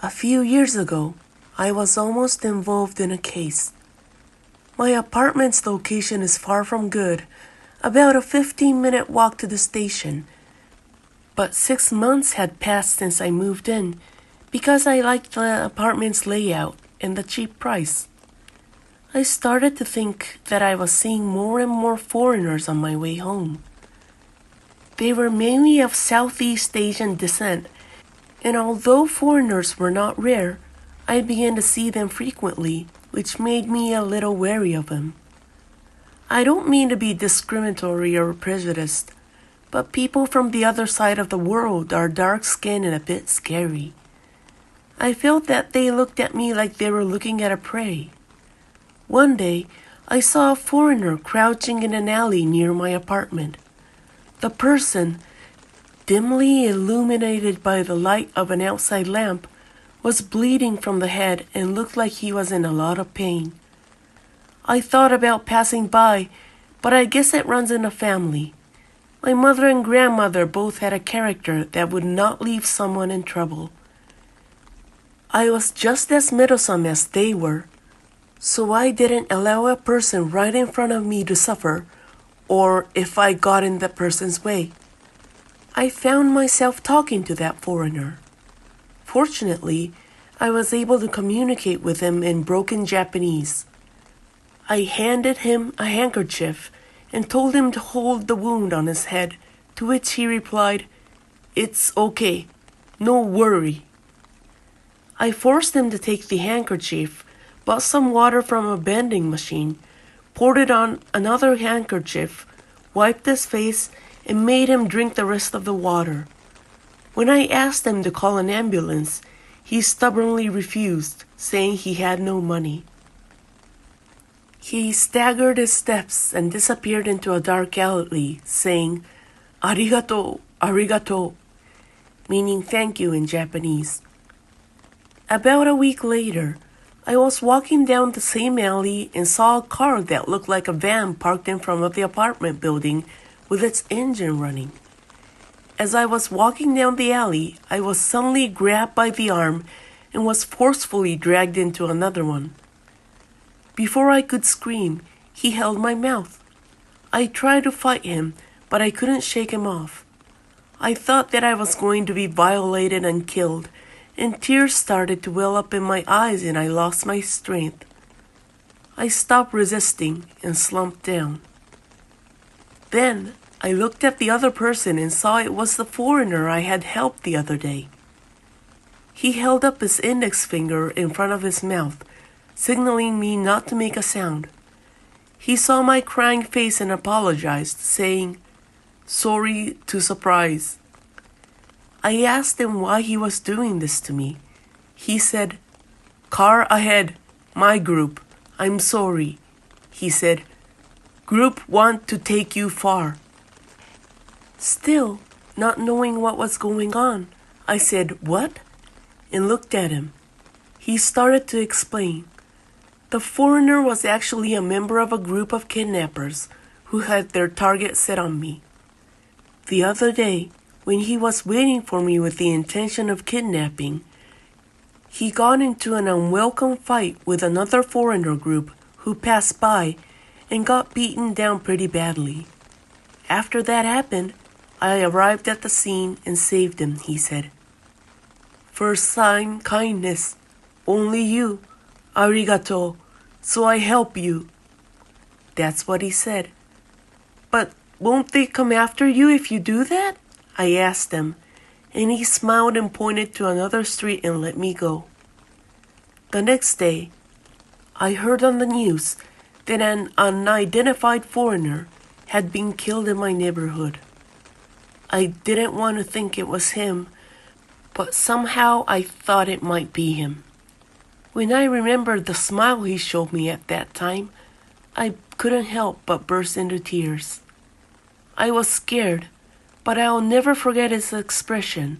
A few years ago, I was almost involved in a case. My apartment's location is far from good, about a 15-minute walk to the station. But 6 months had passed since I moved in because I liked the apartment's layout and the cheap price. I started to think that I was seeing more and more foreigners on my way home. They were mainly of Southeast Asian descent, and although foreigners were not rare, I began to see them frequently, which made me a little wary of them. I don't mean to be discriminatory or prejudiced, but people from the other side of the world are dark-skinned and a bit scary. I felt that they looked at me like they were looking at a prey. One day, I saw a foreigner crouching in an alley near my apartment. The person, dimly illuminated by the light of an outside lamp, was bleeding from the head and looked like he was in a lot of pain. I thought about passing by, but I guess it runs in the family. My mother and grandmother both had a character that would not leave someone in trouble. I was just as meddlesome as they were, so I didn't allow a person right in front of me to suffer, or if I got in that person's way. I found myself talking to that foreigner. Fortunately, I was able to communicate with him in broken Japanese. I handed him a handkerchief and told him to hold the wound on his head, to which he replied, "It's okay, no worry." I forced him to take the handkerchief, bought some water from a vending machine, poured it on another handkerchief, wiped his face, and made him drink the rest of the water. When I asked him to call an ambulance, he stubbornly refused, saying he had no money. He staggered his steps and disappeared into a dark alley, saying, "Arigato, arigato," meaning thank you in Japanese. About a week later, I was walking down the same alley and saw a car that looked like a van parked in front of the apartment building with its engine running. As I was walking down the alley, I was suddenly grabbed by the arm and was forcefully dragged into another one. Before I could scream, he held my mouth. I tried to fight him, but I couldn't shake him off. I thought that I was going to be violated and killed, and tears started to well up in my eyes and I lost my strength. I stopped resisting and slumped down. Then I looked at the other person and saw it was the foreigner I had helped the other day. He held up his index finger in front of his mouth, signaling me not to make a sound. He saw my crying face and apologized, saying, "Sorry to surprise." I asked him why he was doing this to me. He said, "Car ahead, my group, I'm sorry." He said, "Group want to take you far." Still, not knowing what was going on, I said, "What?" and looked at him. He started to explain. The foreigner was actually a member of a group of kidnappers who had their target set on me. The other day, when he was waiting for me with the intention of kidnapping, he got into an unwelcome fight with another foreigner group who passed by and got beaten down pretty badly. After that happened, I arrived at the scene and saved him, he said. "First sign kindness, only you, arigato, so I help you." That's what he said. "But won't they come after you if you do that?" I asked him, and he smiled and pointed to another street and let me go. The next day, I heard on the news that an unidentified foreigner had been killed in my neighborhood. I didn't want to think it was him, but somehow I thought it might be him. When I remembered the smile he showed me at that time, I couldn't help but burst into tears. I was scared, but I'll never forget his expression.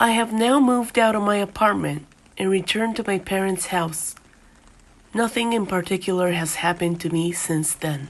I have now moved out of my apartment and returned to my parents' house. Nothing in particular has happened to me since then.